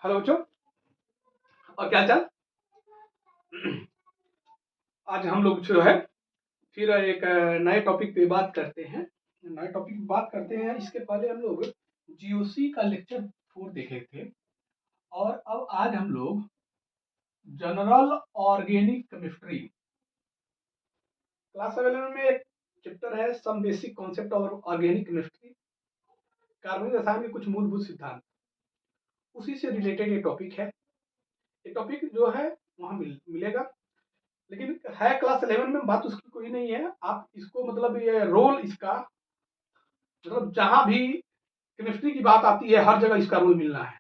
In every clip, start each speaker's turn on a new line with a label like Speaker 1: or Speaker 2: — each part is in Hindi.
Speaker 1: हेलो बच्चों। और क्या चाल। आज हम लोग जो है फिर एक नए टॉपिक पे बात करते हैं। इसके पहले हम लोग जीओसी का लेक्चर 4 देखे थे और अब आज हम लोग जनरल ऑर्गेनिक केमिस्ट्री क्लास 11 में एक चैप्टर है some basic concept of organic chemistry, कार्बनिक रसायन के कुछ मूलभूत सिद्धांत, उसी से रिलेटेड ये टॉपिक है। ये टॉपिक जो है वहाँ मिलेगा, लेकिन है क्लास 11 में, बात उसकी कोई नहीं है। आप इसको मतलब ये रोल इसका मतलब जहां भी केमिस्ट्री की बात आती है हर जगह इसका रोल मिलना है।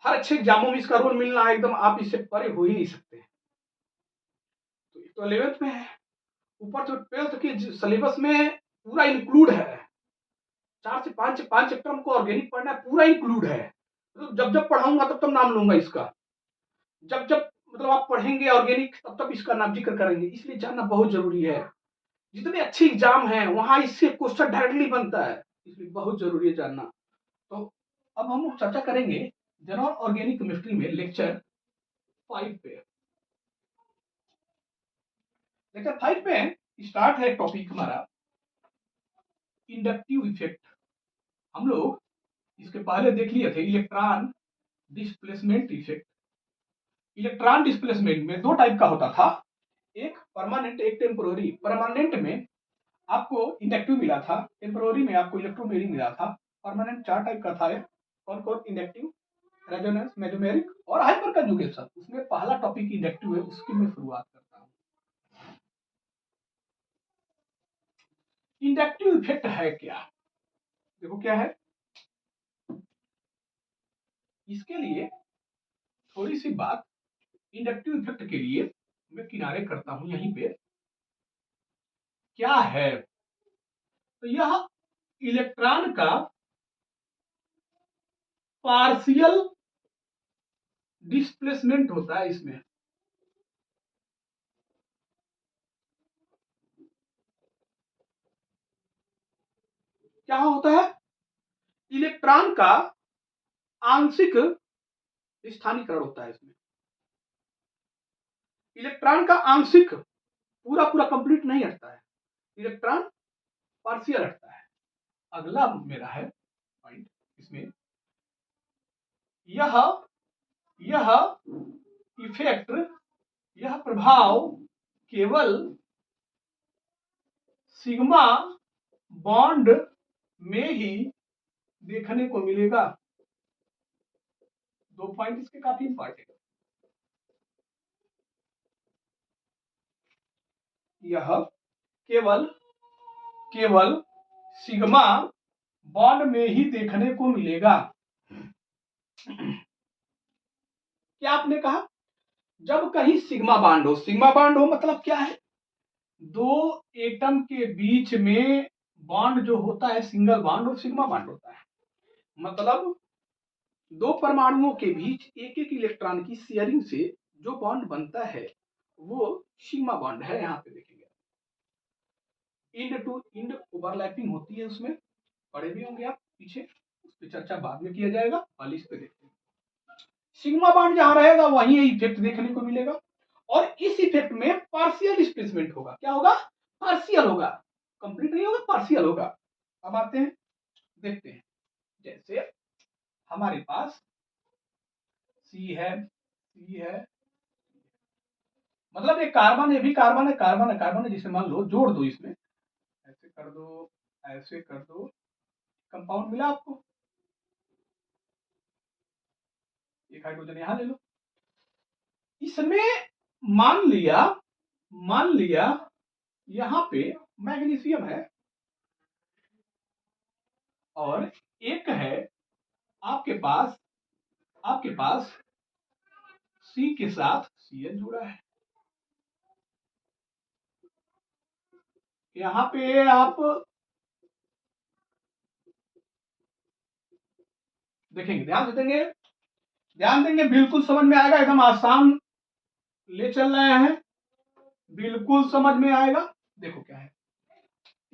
Speaker 1: हर अच्छे एग्जामों में इसका रोल मिलना है, एकदम आप इससे परे हो ही नहीं सकते। तो 11th में है, ऊपर तो 12th के सिलेबस में पूरा इंक्लूड है। 4 से 5 चैप्टर हमको ऑर्गेनिक पढ़ना है, पूरा इंक्लूड है। तो जब जब पढ़ाऊंगा तब तब नाम लूंगा इसका। जब जब मतलब आप पढ़ेंगे ऑर्गेनिक तब तब इसका नाम जिक्र करेंगे, इसलिए जानना बहुत जरूरी है। जितने अच्छे एग्जाम हैं वहां इससे क्वेश्चन डायरेक्टली बनता है, इसलिए बहुत जरूरी है जानना। तो अब हम लोग चर्चा करेंगे जनरल ऑर्गेनिक केमिस्ट्री में लेक्चर 5 पे। लेक्चर 5 पे स्टार्ट है टॉपिक हमारा इंडक्टिव इफेक्ट। हम लोग इसके पहले देख लिए थे electron displacement effect. Electron displacement में दो टाइप का होता था, एक परमानेंट एक टेम्पोररी। परमानेंट में आपको इंडक्टिव मिला था, टेम्पोररी में आपको इलेक्ट्रोमेरिक मिला था। परमानेंट 4 टाइप का था। कौन कौन? इंडक्टिव, रेजोनेंस, मेसोमेरिक और हाइपर कंजुगेशन। उसमें पहला टॉपिक इंडक्टिव है, उसकी मैं शुरुआत करता हूँ। इंडक्टिव इफेक्ट है क्या? देखो क्या है। इसके लिए थोड़ी सी बात इंडक्टिव इफेक्ट के लिए मैं किनारे करता हूं यहीं पे। क्या है? तो यह इलेक्ट्रॉन का पार्शियल डिस्प्लेसमेंट होता है। इसमें क्या होता है? इलेक्ट्रॉन का आंशिक स्थानीकरण होता है। इसमें इलेक्ट्रॉन का आंशिक पूरा पूरा कंप्लीट नहीं हटता है, इलेक्ट्रॉन पार्शियल हटता है। अगला मेरा है पॉइंट इसमें, यह यह इफेक्ट, यह प्रभाव केवल सिग्मा बॉन्ड में ही देखने को मिलेगा। दो पॉइंट इसके काफी इंपॉर्टेंट। यह केवल केवल सिग्मा बॉन्ड में ही देखने को मिलेगा। क्या आपने कहा? जब कहीं सिग्मा बॉन्ड हो, सिग्मा बॉन्ड हो मतलब क्या है? दो एटम के बीच में बॉन्ड जो होता है सिंगल बॉन्ड और सिग्मा बॉन्ड होता है। मतलब दो परमाणुओं के बीच एक एक इलेक्ट्रॉन की शेयरिंग से जो बॉन्ड बनता है वो सिग्मा बॉन्ड है। यहाँ पे देखेंगे इंड टू इंड ओवरलैपिंग होती है, उसमें पढ़े भी होंगे आप पीछे, उस पर चर्चा बाद में किया जाएगा। पहले इस पे देखते हैं। सिग्मा बॉन्ड जहां रहेगा वहीं इफेक्ट देखने को मिलेगा, और इस इफेक्ट में पार्शियल डिस्प्लेसमेंट होगा। क्या होगा? पार्शियल होगा, कंप्लीट नहीं होगा, पार्शियल होगा। अब आते हैं, देखते हैं। जैसे हमारे पास सी है, सी है, मतलब एक कार्बन, ये भी कार्बन है, कार्बन है, कार्बन है, जिसे मान लो जोड़ दो इसमें, ऐसे कर दो, ऐसे कर दो, कंपाउंड मिला आपको। एक हाइड्रोजन यहां ले लो। इसमें मान लिया यहां पे मैग्नीशियम है, और एक है आपके पास सी के साथ Cl जुड़ा है। यहाँ पे आप देखेंगे, ध्यान देंगे, बिल्कुल समझ में आएगा, एकदम आसान ले चल रहे हैं, बिल्कुल समझ में आएगा। देखो क्या है,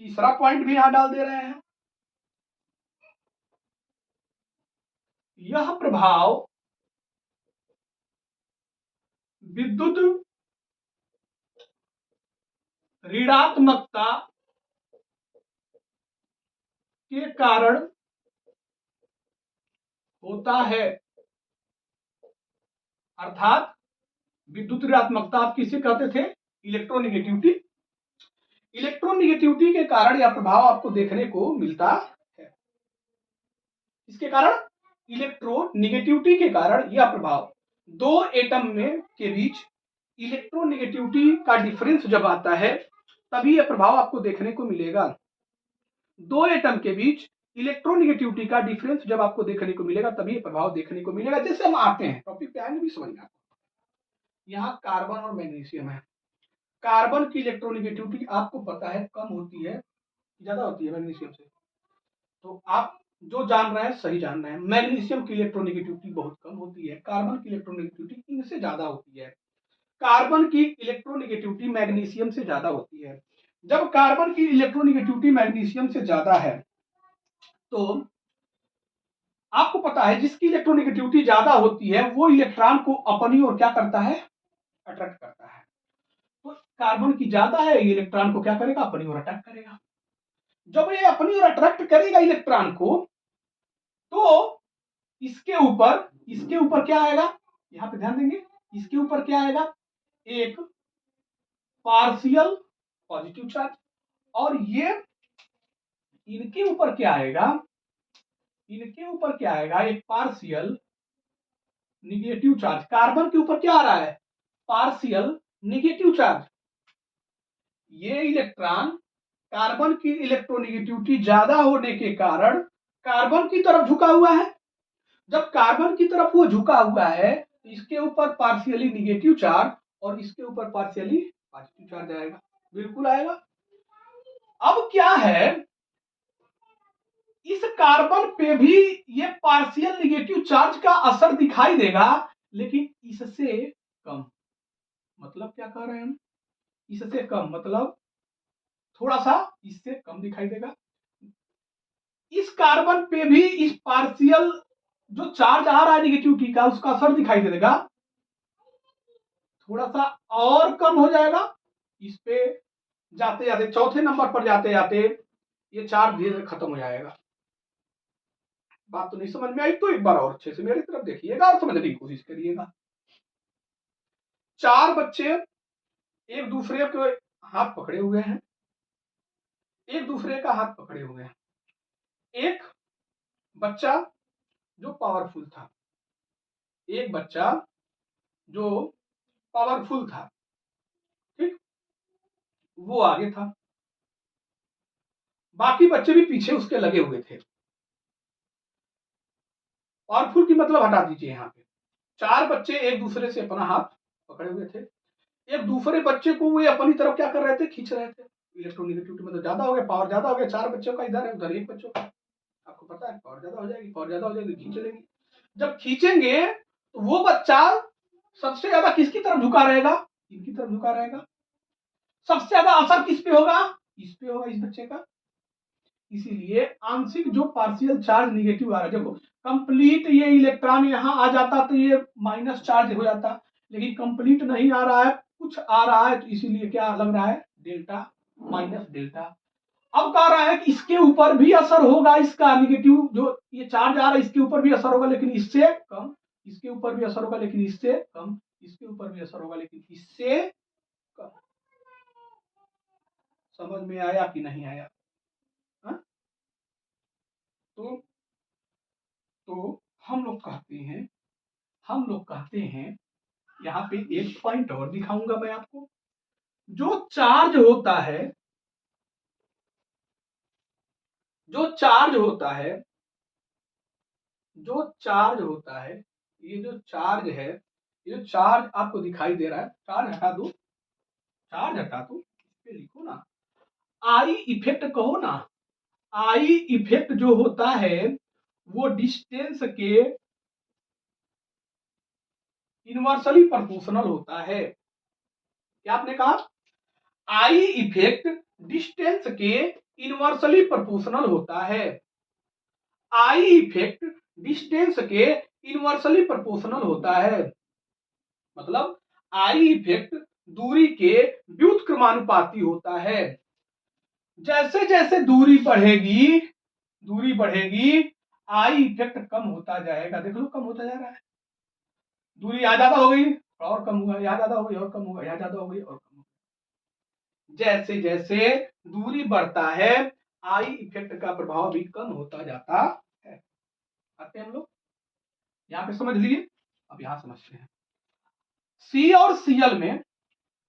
Speaker 1: तीसरा पॉइंट भी यहां डाल दे रहे हैं। यह प्रभाव विद्युत ऋणात्मकता के कारण होता है। अर्थात विद्युत ऋणात्मकता आप किसे कहते थे? इलेक्ट्रोनिगेटिविटी। इलेक्ट्रोनिगेटिविटी के कारण यह प्रभाव आपको देखने को मिलता है। इसके कारण इलेक्ट्रोनिगेटिविटी के कारण यह प्रभाव दो एटम में के बीच इलेक्ट्रोनिगेटिविटी का डिफरेंस जब आता है तभी यह प्रभाव आपको देखने को मिलेगा। दो एटम के बीच इलेक्ट्रोनिगेटिविटी का डिफरेंस जब आपको देखने को मिलेगा तभी यह प्रभाव देखने को मिलेगा। जैसे हम आते हैं टॉपिक पे आएंगे भी समझना। यहाँ कार्बन और मैग्नीशियम है। कार्बन की इलेक्ट्रोनिगेटिविटी आपको पता है कम होती है, ज्यादा होती है मैग्नीशियम से। तो आप जो जान रहे हैं सही जान रहे हैं। मैग्नीशियम की इलेक्ट्रोनिगेटिविटी बहुत कम होती है, कार्बन की इलेक्ट्रोनिगेटिविटी इनसे ज्यादा होती है। कार्बन की इलेक्ट्रोनिगेटिविटी मैग्नीशियम से ज्यादा होती है। जब कार्बन की इलेक्ट्रोनिगेटिविटी मैग्नीशियम से ज्यादा है तो आपको पता है जिसकी इलेक्ट्रोनिगेटिविटी ज्यादा होती है वो इलेक्ट्रॉन को अपनी ओर क्या करता है? अट्रैक्ट करता है। तो कार्बन की ज्यादा है, इलेक्ट्रॉन को क्या करेगा? अपनी ओर अट्रैक्ट करेगा। जब ये अपनी ओर अट्रैक्ट करेगा इलेक्ट्रॉन को तो इसके ऊपर क्या आएगा? यहां पे ध्यान देंगे, इसके ऊपर क्या आएगा? एक पार्शियल पॉजिटिव चार्ज, और ये इनके ऊपर क्या आएगा? इनके ऊपर क्या आएगा? एक पार्शियल निगेटिव चार्ज। कार्बन के ऊपर क्या आ रहा है? Partial negative charge. ये इलेक्ट्रॉन कार्बन की इलेक्ट्रोनिगेटिविटी ज्यादा होने के कारण कार्बन की तरफ झुका हुआ है। जब कार्बन की तरफ वो झुका हुआ है तो इसके ऊपर पार्शियली निगेटिव चार्ज और इसके ऊपर पार्शियली पॉजिटिव चार्ज आएगा। बिल्कुल आएगा। अब क्या है, इस कार्बन पे भी ये पार्शियल निगेटिव चार्ज का असर दिखाई देगा, लेकिन इससे कम। मतलब क्या कह रहे हैं हम? इससे कम मतलब थोड़ा सा इससे कम दिखाई देगा। इस कार्बन पे भी इस पार्शियल जो चार्ज आ रहा है निगेटिविटी का उसका असर दिखाई देगा, थोड़ा सा और कम हो जाएगा। इस पे जाते जाते चौथे नंबर पर जाते जाते ये चार्ज धीरे धीरे खत्म हो जाएगा। बात तो नहीं समझ में आई तो एक बार और अच्छे से मेरी तरफ देखिएगा और समझने की कोशिश करिएगा। चार बच्चे एक दूसरे के हाथ पकड़े हुए हैं, एक दूसरे का हाथ पकड़े हुए हैं। एक बच्चा जो पावरफुल था, एक बच्चा जो पावरफुल था, ठीक, वो आगे था, बाकी बच्चे भी पीछे उसके लगे हुए थे। पावरफुल की मतलब हटा दीजिए। यहाँ पे चार बच्चे एक दूसरे से अपना हाथ पकड़े हुए थे। एक दूसरे बच्चे को वे अपनी तरफ क्या कर रहे थे? खींच रहे थे। इलेक्ट्रोनिगेटिविटी मतलब ज्यादा हो गया, पावर ज्यादा हो गया। चार बच्चों का इधर है, उधर एक बच्चों का। आपको पता है पावर ज्यादा हो जाएगी, पावर ज्यादा हो जाएगी, खींच लेंगे। जब खींचेंगे तो वो बच्चा सबसे ज्यादा किसकी तरफ झुका रहेगा? इनकी तरफ झुका रहेगा। सबसे ज्यादा असर किस पे होगा? इस पे होगा, इस बच्चे का। इसीलिए आंशिक जो पार्शियल चार्ज निगेटिव आ रहा है, देखो कंप्लीट ये इलेक्ट्रॉन यहां आ जाता तो ये माइनस चार्ज हो जाता, लेकिन कंप्लीट नहीं आ रहा है, कुछ आ रहा है, तो इसीलिए क्या लग रहा है? Delta minus delta. अब कह रहा है कि इसके ऊपर भी असर होगा, इसका निगेटिव जो ये चार्ज आ रहा है इसके ऊपर भी असर होगा लेकिन इससे कम, इसके ऊपर भी असर होगा लेकिन इससे कम, इसके ऊपर भी असर होगा लेकिन इससे कम। समझ में आया कि नहीं आया? हा? तो हम लोग कहते हैं यहाँ पे एक पॉइंट और दिखाऊंगा मैं आपको। जो चार्ज होता है, जो चार्ज होता है, जो चार्ज होता है, ये जो चार्ज है, ये जो चार्ज आपको दिखाई दे रहा है, चार्ज हटा दो, चार्ज हटा दो, इस पे लिखो ना आई इफेक्ट, कहो ना। आई इफेक्ट जो होता है वो डिस्टेंस के इनवर्सली प्रोपोर्शनल होता है। क्या आपने कहा? आई इफेक्ट डिस्टेंस के इनवर्सली प्रोपोर्शनल होता है। आई इफेक्ट डिस्टेंस के इनवर्सली प्रोपोर्शनल होता है। मतलब आई इफेक्ट दूरी के व्युत्क्रमानुपाती होता है। जैसे जैसे दूरी बढ़ेगी आई इफेक्ट कम होता जाएगा। देख लो कम होता जा रहा है, दूरी यहाँ ज्यादा हो गई और कम हुआ, यहाँ ज्यादा हो गई और कम हुआ, यहाँ ज्यादा हो गई और कम हुआ। जैसे जैसे दूरी बढ़ता है आई इफेक्ट का प्रभाव भी कम होता जाता है। आते हैं हम लोग यहाँ पे समझ लिए, अब यहाँ समझते हैं सी और सीएल में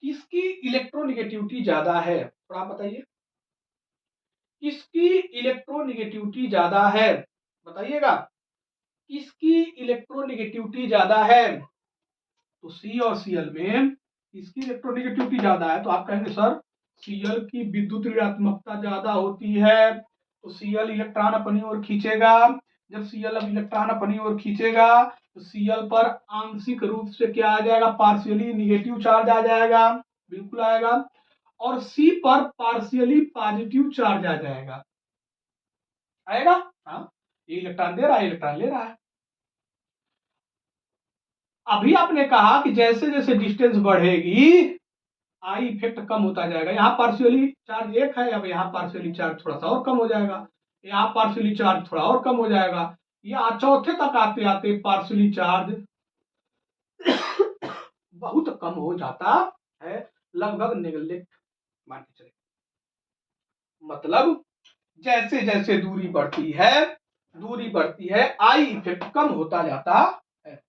Speaker 1: किसकी इलेक्ट्रोनिगेटिविटी ज्यादा है, थोड़ा आप बताइए किसकी इलेक्ट्रोनिगेटिविटी ज्यादा है, बताइएगा किसकी इलेक्ट्रोनिगेटिविटी ज्यादा है। तो सी और सीएल में किसकी इलेक्ट्रोनिगेटिविटी ज्यादा है, तो आप कहेंगे सर सीएल की विद्युत ऋणात्मकता ज्यादा होती है, तो सीएल इलेक्ट्रॉन अपनी ओर खींचेगा। जब सीएल अब इलेक्ट्रॉन अपनी ओर खींचेगा तो सीएल पर आंशिक रूप से क्या आ जाएगा, पार्शियली निगेटिव चार्ज आ जाएगा, बिल्कुल आएगा। और सी पर पार्शियली पॉजिटिव चार्ज आ जाएगा, आएगा। हाँ, ये इलेक्ट्रॉन दे रहा है, इलेक्ट्रॉन ले रहा है। अभी आपने कहा कि जैसे जैसे डिस्टेंस बढ़ेगी आई इफेक्ट कम होता जाएगा। यहाँ पार्शियली चार्ज एक है, अब यहाँ पार्शियली चार्ज थोड़ा सा और कम हो जाएगा, यहाँ पार्शियली चार्ज थोड़ा और कम हो जाएगा, यहाँ चौथे तक आते आते पार्शियली चार्ज बहुत कम हो जाता है, लगभग नेगलेक्ट मान के चले। मतलब जैसे जैसे दूरी बढ़ती है आई इफेक्ट कम होता जाता है।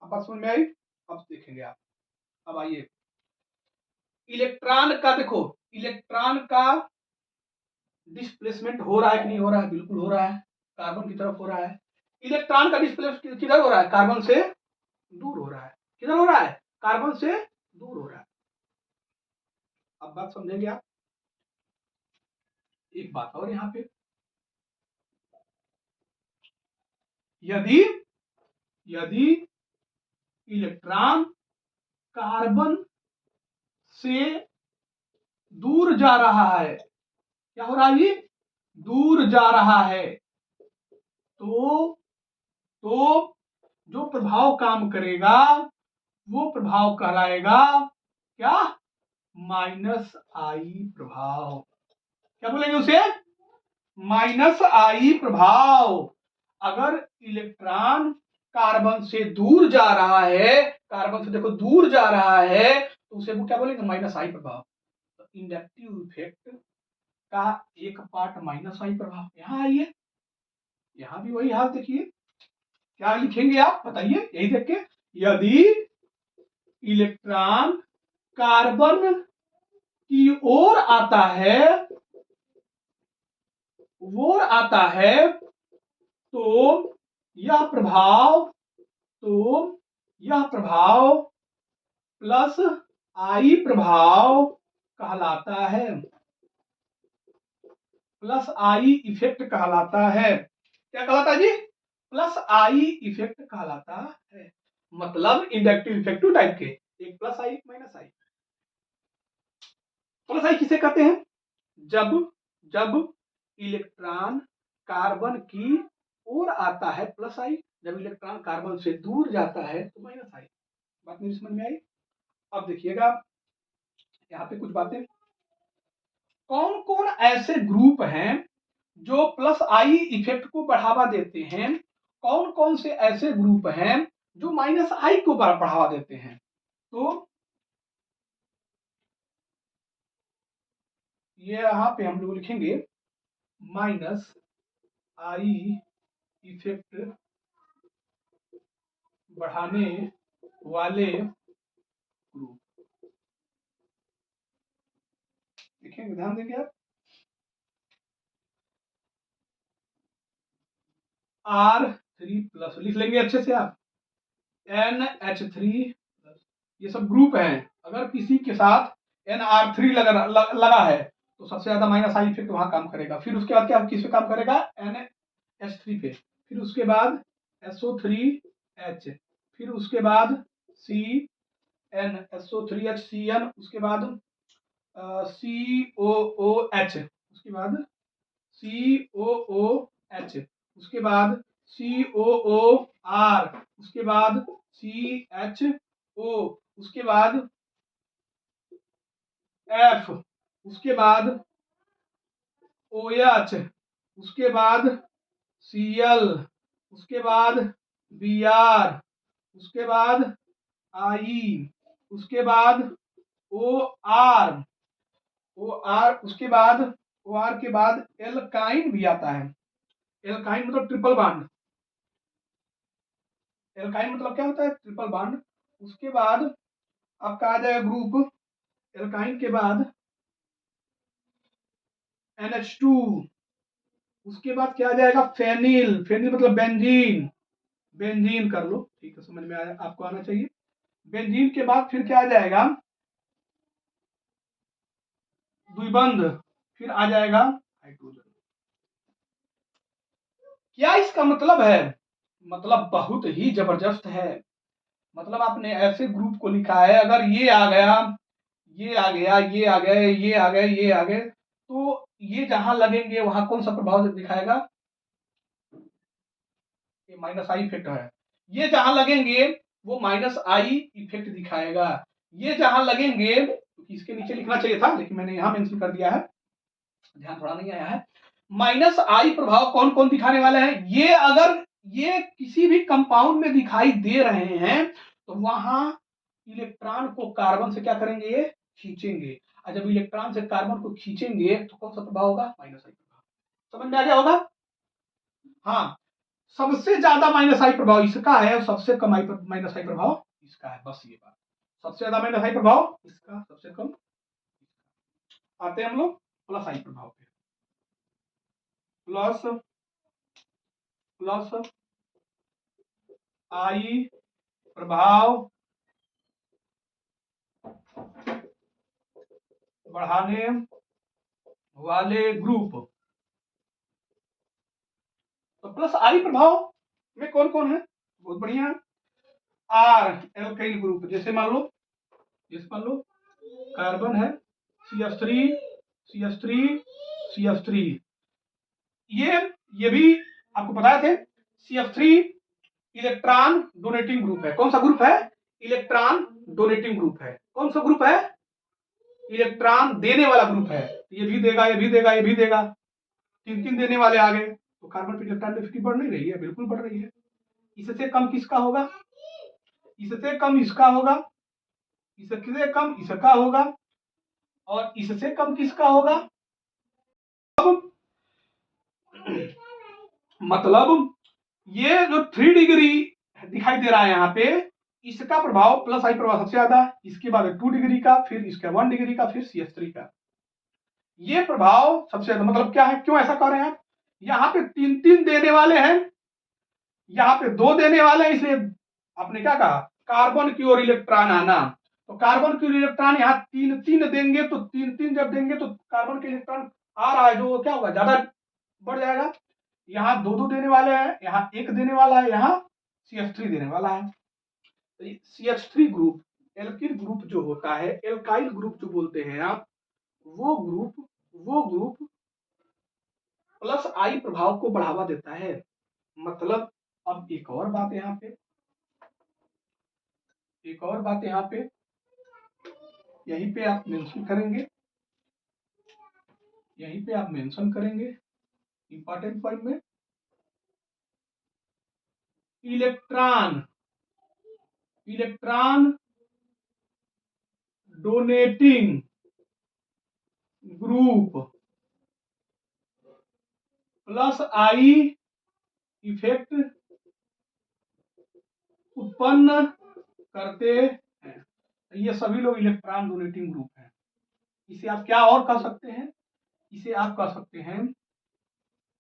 Speaker 1: अब बात समझ में आई, अब देखेंगे आप। अब आइए इलेक्ट्रॉन का, देखो इलेक्ट्रॉन का डिस्प्लेसमेंट हो रहा है कि नहीं हो रहा है, बिल्कुल हो रहा है, कार्बन की तरफ हो रहा है। इलेक्ट्रॉन का डिस्प्लेसमेंट किधर हो रहा है, कार्बन से दूर हो रहा है। किधर हो रहा है, कार्बन से दूर हो रहा है। अब बात समझेंगे आप। एक बात और यहां पे, यदि यदि इलेक्ट्रॉन कार्बन से दूर जा रहा है, क्या हो रहा है, ये दूर जा रहा है, तो जो प्रभाव काम करेगा वो प्रभाव कहलाएगा क्या, माइनस आई प्रभाव। क्या बोलेंगे उसे, माइनस आई प्रभाव। अगर इलेक्ट्रॉन कार्बन से दूर जा रहा है, कार्बन से देखो दूर जा रहा है, तो उसे वो क्या बोलेंगे, माइनस आई प्रभाव। तो इंडक्टिव इफेक्ट का एक पार्ट माइनस आई प्रभाव। यहां आइए, यहां भी वही हाल देखिए, क्या लिखेंगे आप बताइए, यही देख के, यदि इलेक्ट्रॉन कार्बन की ओर आता है तो यह प्रभाव प्लस आई प्रभाव कहलाता है, प्लस आई इफेक्ट कहलाता है। क्या कहलाता है जी, प्लस आई इफेक्ट कहलाता है। मतलब इंडक्टिव इफेक्टिव टाइप के, एक प्लस आई माइनस आई। प्लस आई किसे कहते हैं, जब इलेक्ट्रॉन कार्बन की ओर आता है प्लस आई, जब इलेक्ट्रॉन कार्बन से दूर जाता है तो माइनस आई। बात मेरी समझ में आई। अब देखिएगा यहाँ पे कुछ बातें, कौन कौन ऐसे ग्रुप हैं जो प्लस आई इफेक्ट को बढ़ावा देते हैं, कौन कौन से ऐसे ग्रुप हैं जो माइनस आई को बढ़ावा देते हैं। तो ये यहाँ पे हम लोग लिखेंगे माइनस आई इफेक्ट बढ़ाने वाले ग्रुप, लिखेंगे, ध्यान देंगे आप। R3+ लिख लेंगे अच्छे से आप, NH3+, ये सब ग्रुप हैं। अगर किसी के साथ NR3 लगा है तो सबसे ज्यादा माइनस आई इफेक्ट वहां काम करेगा। फिर उसके बाद क्या किस पे काम करेगा, NH3 पे, फिर उसके बाद SO3H, फिर उसके बाद CN, SO3HCN, उसके बाद COOH, उसके बाद COOH, उसके बाद COOR, उसके बाद CH ओ, उसके बाद एफ, उसके बाद ओ एच, उसके बाद सी एल, उसके बाद बी आर, उसके बाद आई, उसके बाद ओ आर, ओ आर, उसके बाद ओ आर के बाद एल्काइन भी आता है। एल्काइन मतलब ट्रिपल बॉन्ड। एल्काइन मतलब क्या होता है? Triple bond. उसके बाद आपका आ जाएगा ग्रुप एल्काइन के बाद NH2। उसके बाद क्या आ जाएगा? फेनिल। फेनिल मतलब बेंजीन। बेंजीन कर लो, ठीक है, समझ में आया, आपको आना चाहिए। बेंजीन के बाद फिर क्या आ जाएगा? द्विबंध। फिर आ जाएगा हाइड्रोजन। क्या इसका मतलब है? मतलब बहुत ही जबरदस्त है। मतलब आपने ऐसे ग्रुप को लिखा है, अगर ये आ गया, ये आ गया, ये आ गए, ये आ गए, ये आ गए, तो ये जहां लगेंगे वहां कौन सा प्रभाव दिखाएगा? ये माइनस आई इफेक्ट है। ये जहां लगेंगे वो माइनस आई इफेक्ट दिखाएगा। ये जहां लगेंगे, तो इसके नीचे लिखना चाहिए था लेकिन मैंने यहां मेंशन कर दिया है, ध्यान थोड़ा नहीं आया है। माइनस आई प्रभाव कौन कौन दिखाने वाले हैं? ये अगर ये किसी भी कंपाउंड में दिखाई दे रहे हैं तो वहां इलेक्ट्रॉन को कार्बन से क्या करेंगे? ये खींचेंगे। और जब इलेक्ट्रॉन से कार्बन को खींचेंगे तो कौन सा प्रभाव होगा? माइनस आई प्रभाव। समझ में आ गया होगा? हाँ, सबसे ज्यादा माइनस आई प्रभाव इसका है और सबसे कम माइनस आई प्रभाव इसका है, बस ये बात। सबसे ज्यादा माइनस आई प्रभाव इसका, सबसे कम। आते हैं हम लोग प्लस आई प्रभाव पे। प्लस प्लस आई प्रभाव बढ़ाने वाले ग्रुप। तो प्लस आई प्रभाव में कौन कौन है? बहुत बढ़िया है। आर एल्काइल ग्रुप, जैसे मान लो, कार्बन है CH3, CH3, CH3। ये भी आपको बताए थे। CH3 इलेक्ट्रॉन डोनेटिंग ग्रुप है। कौन सा ग्रुप है? इलेक्ट्रॉन डोनेटिंग ग्रुप है। कौन सा ग्रुप है? इलेक्ट्रॉन देने वाला ग्रुप है। ये भी देगा, ये भी देगा, ये भी देगा, तीन तीन देने वाले आ गए, तो कार्बन पे इलेक्ट्रॉन डेंसिटी बढ़ नहीं रही है? बिल्कुल बढ़ रही है। इससे कम किसका होगा? इससे कम इसका होगा, इससे कम इसका होगा, और इससे कम किसका होगा? अब मतलब ये जो 3 डिग्री दिखाई दे रहा है यहाँ पे, इसका प्रभाव प्लस आई प्रभाव सबसे ज्यादा, इसके बाद 2 डिग्री का, फिर इसका 1 डिग्री का, फिर CH3 का। ये प्रभाव सबसे ज्यादा। मतलब क्या है, क्यों ऐसा कर रहे हैं आप? यहाँ पे तीन तीन देने वाले हैं, यहाँ पे 2 देने वाले हैं, इसलिए आपने क्या कहा? कार्बन की ओर इलेक्ट्रॉन आना। तो कार्बन की ओर इलेक्ट्रॉन यहाँ तीन तीन देंगे, तो तीन तीन जब देंगे तो कार्बन के इलेक्ट्रॉन आ रहा है जो क्या होगा? ज्यादा बढ़ जाएगा। यहाँ 2 देने वाले हैं, यहाँ 1 देने वाला है, यहाँ CH3 देने वाला है। तो CH3 ग्रुप, एल्किल ग्रुप जो होता है, एल्काइल ग्रुप जो बोलते हैं आप, वो ग्रुप प्लस आई प्रभाव को बढ़ावा देता है। मतलब अब एक और बात यहाँ पे यहीं पे आप मेंशन करेंगे, इंपॉर्टेंट पॉइंट में, electron donating group plus I effect उत्पन्न करते हैं। ये सभी लोग इलेक्ट्रॉन डोनेटिंग ग्रुप हैं। इसे आप क्या और कह सकते हैं? इसे आप कह सकते हैं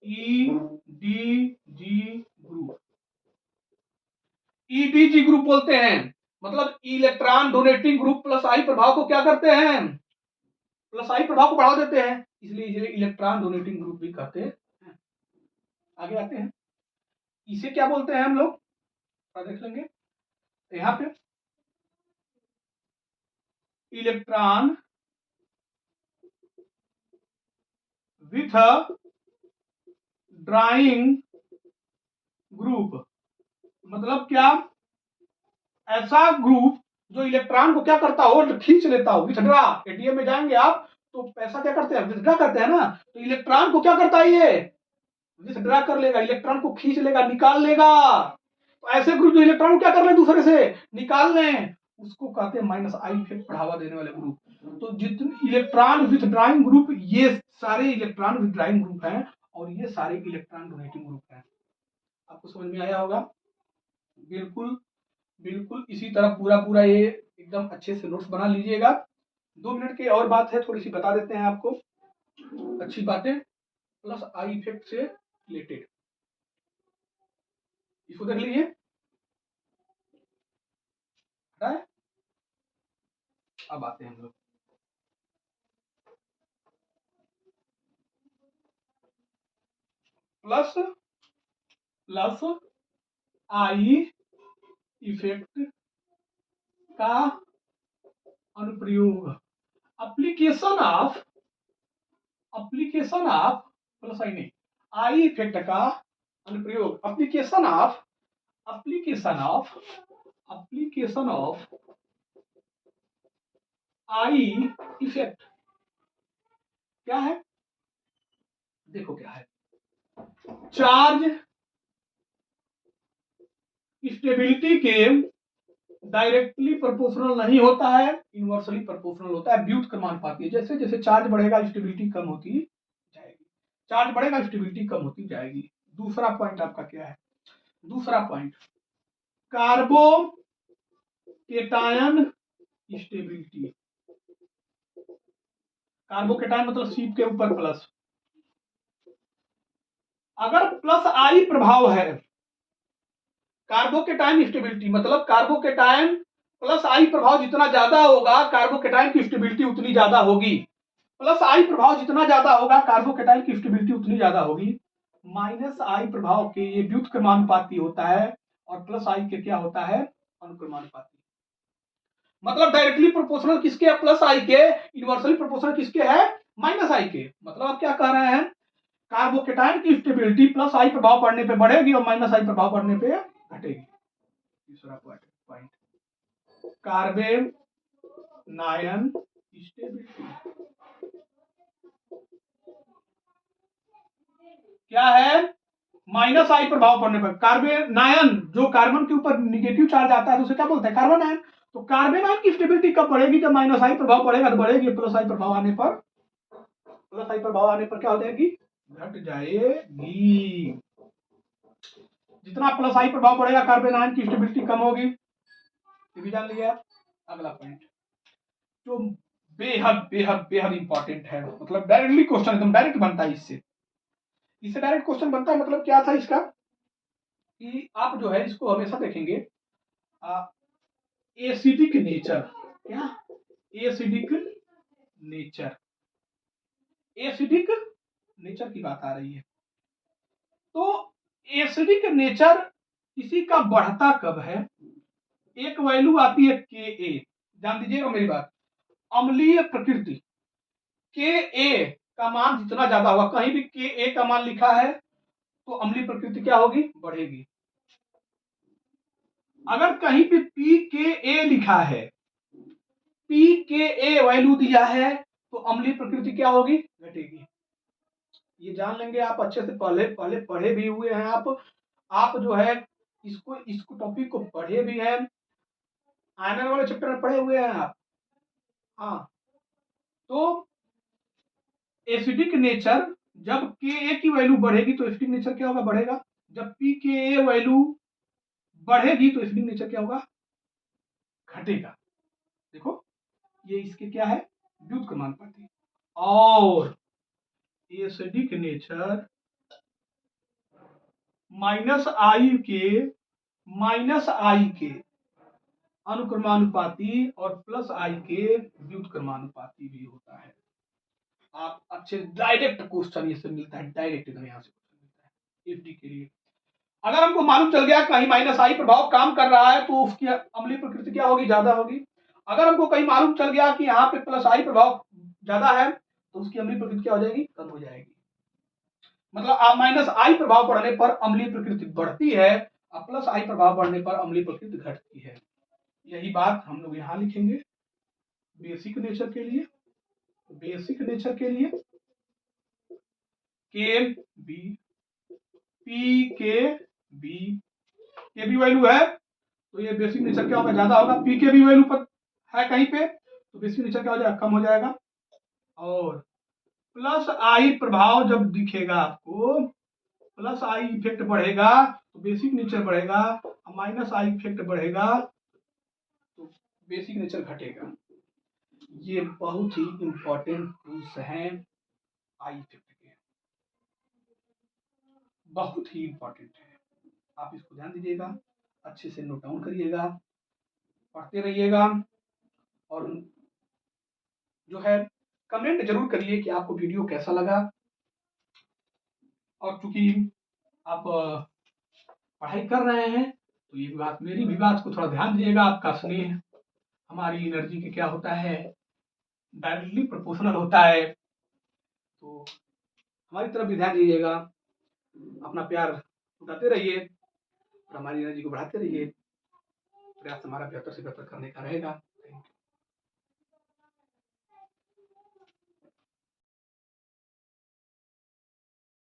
Speaker 1: EDG ग्रुप। EDG ग्रुप बोलते हैं, मतलब इलेक्ट्रॉन डोनेटिंग ग्रुप प्लस आई प्रभाव को क्या करते हैं? प्लस आई प्रभाव को बढ़ा देते हैं, इसलिए इसे इलेक्ट्रॉन डोनेटिंग ग्रुप भी कहते हैं। आगे आते हैं, इसे क्या बोलते हैं हम लोग, देख लेंगे यहाँ पे। इलेक्ट्रॉन विथ ड्राइंग ग्रुप, मतलब क्या? ऐसा ग्रुप जो इलेक्ट्रॉन को क्या करता हो, खींच लेता हो, विथड्रा। एटीएम में जाएंगे आप तो पैसा क्या करते हैं, विथड्रा करते हैं ना, तो इलेक्ट्रॉन को क्या करता है, ये विथड्रा कर लेगा, इलेक्ट्रॉन को खींच लेगा, निकाल लेगा। तो ऐसे ग्रुप जो इलेक्ट्रॉन को क्या कर रहे दूसरे से निकाल लें, उसको कहते हैं माइनस आई इफेक्ट बढ़ावा देने वाले ग्रुप। तो जितने इलेक्ट्रॉन विथड्राइंग ग्रुप, ये सारे इलेक्ट्रॉन विथड्राइंग ग्रुप हैं और ये सारे इलेक्ट्रॉन डोनेटिंग ग्रुप हैं। आपको समझ में आया होगा? बिल्कुल बिल्कुल इसी तरह पूरा पूरा ये एकदम अच्छे से नोट्स बना लीजिएगा। 2 मिनट की और बात है, थोड़ी सी बता देते हैं आपको अच्छी बातें प्लस आई इफेक्ट से रिलेटेड। इसको देख लीजिए, अब आते हैं हम लोग प्लस प्लस आई इफेक्ट का अनुप्रयोग। एप्लीकेशन ऑफ प्लस आई नहीं, आई इफेक्ट का अनुप्रयोग। एप्लीकेशन ऑफ आई इफेक्ट क्या है, देखो क्या है। चार्ज स्टेबिलिटी के डायरेक्टली प्रोपोर्शनल नहीं होता है, इनवर्सली प्रोपोर्शनल होता है, व्युत्क्रमानुपाती। जैसे जैसे चार्ज बढ़ेगा स्टेबिलिटी कम होती जाएगी, चार्ज बढ़ेगा स्टेबिलिटी कम होती जाएगी। दूसरा पॉइंट आपका क्या है, दूसरा पॉइंट कार्बोकेटायन स्टेबिलिटी। कार्बोकेटायन मतलब शीट के ऊपर प्लस, अगर प्लस आई प्रभाव है, कार्बोकेटायन स्टेबिलिटी मतलब कार्बोकेटायन प्लस आई प्रभाव जितना ज्यादा होगा कार्बोकेटायन की स्टेबिलिटी उतनी ज्यादा होगी। प्लस आई प्रभाव जितना ज्यादा होगा कार्बोकेटायन की स्टेबिलिटी उतनी ज्यादा होगी। माइनस आई प्रभाव के ये व्युत्क्रमानुपाती होता है और प्लस आई के क्या होता है, अनुक्रमानुपाती। मतलब डायरेक्टली प्रोपोर्शनल किसके है, प्लस आई के। इनवर्सली प्रोपोर्शनल किसके है, माइनस आई के। मतलब आप क्या कह रहे हैं, कार्बोकेटायन की स्टेबिलिटी प्लस आई प्रभाव पड़ने पे बढ़ेगी और माइनस आई प्रभाव पड़ने पे घटेगी। तीसरा पॉइंट कार्बन नायन स्टेबिलिटी क्या है, माइनस आई प्रभाव पड़ने पर कार्बन नायन, जो कार्बन के ऊपर निगेटिव चार्ज आता है तो उसे क्या बोलते हैं, कार्बन आयन। तो कार्बन आयन की स्टेबिलिटी कब बढ़ेगी, जब माइनस आई प्रभाव पड़ेगा तो बढ़ेगी, प्लस आई प्रभाव आने पर क्या हो जाएगी, घट जाएगी। जितना प्लस आई प्रभाव पड़ेगा कार्बन आयन की स्टेबिलिटी कम होगी, ये भी जान लिया। अगला पॉइंट जो बेहद बेहद बेहद इंपॉर्टेंट है, मतलब डायरेक्टली क्वेश्चन एकदम डायरेक्ट बनता है इससे डायरेक्ट क्वेश्चन बनता है। मतलब क्या था इसका कि आप जो है इसको हमेशा देखेंगे एसिडिक नेचर, क्या एसिडिक नेचर, एसिडिक नेचर की बात आ रही है। तो एसिडिक नेचर किसी का बढ़ता कब है, एक वैल्यू आती है के ए, ध्यान दीजिएगा मेरी बात। अम्लीय प्रकृति के ए का मान जितना ज्यादा होगा, कहीं भी के ए का मान लिखा है तो अम्लीय प्रकृति क्या होगी, बढ़ेगी। अगर कहीं पे पी के ए लिखा है, पी के ए वैल्यू दिया है तो अम्लीय प्रकृति क्या होगी, घटेगी। ये जान लेंगे आप अच्छे से, पहले पहले पढ़े भी हुए हैं आप जो है इसको टॉपिक को पढ़े भी हैं, आयनर वाले चैप्टर में पढ़े हुए हैं आप। हाँ, तो एसिडिक नेचर जब के ए की वैल्यू बढ़ेगी तो एसिडिक नेचर क्या होगा, बढ़ेगा। जब पी के ए वैल्यू बढ़ेगी तो एसिडिक नेचर क्या होगा, घटेगा। देखो ये इसके क्या है, व्युत्क्रमानुपाती। और एसिडिक नेचर माइनस आई के अनुक्रमानुपाती और प्लस आई के व्युत्क्रमानुपाती भी होता है। आप अच्छे डायरेक्ट क्वेश्चन ये से मिलता है, डायरेक्ट इधर यहाँ से क्वेश्चन मिलता है एफडी के लिए। अगर हमको मालूम चल गया कहीं माइनस आई प्रभाव काम कर रहा है तो उसकी अम्लीय प्रकृति क्या होगी, ज्यादा होगी। अगर हमको कहीं मालूम चल गया कि यहाँ पे प्लस आई प्रभाव ज्यादा है तो उसकी अम्लीय प्रकृति क्या हो जाएगी, कम हो जाएगी। मतलब माइनस आई प्रभाव पड़ने पर अम्लीय प्रकृति बढ़ती है और प्लस आई प्रभाव बढ़ने पर अम्लीय प्रकृति घटती है। यही बात हम लोग यहाँ लिखेंगे बेसिक नेचर के लिए। बेसिक नेचर के लिए के बी पी के बी वैल्यू है तो ये बेसिक नेचर क्या होगा, ज्यादा होगा। पी के बी वैल्यू पर है कहीं पे तो बेसिक नेचर क्या हो जाएगा, कम हो जाएगा। और प्लस आई प्रभाव जब दिखेगा आपको, प्लस आई इफेक्ट बढ़ेगा तो बेसिक नेचर बढ़ेगा, और माइनस आई इफेक्ट बढ़ेगा तो बेसिक नेचर घटेगा। ये बहुत ही इंपॉर्टेंट टूल्स हैं आई इफेक्ट के, बहुत ही इंपॉर्टेंट है। आप इसको ध्यान दीजिएगा, अच्छे से नोट डाउन करिएगा, पढ़ते रहिएगा, और जो है कमेंट जरूर करिए कि आपको वीडियो कैसा लगा। और चूंकि आप पढ़ाई कर रहे हैं तो ये बात, मेरी भी बात को थोड़ा ध्यान दीजिएगा। आपका स्नेह हमारी एनर्जी के क्या होता है, डायरेक्टली प्रोपोर्शनल होता है। तो हमारी तरफ भी ध्यान दीजिएगा, अपना प्यार उठाते रहिए और हमारी एनर्जी को बढ़ाते रहिए। प्रयास हमारा बेहतर से बेहतर करने का रहेगा।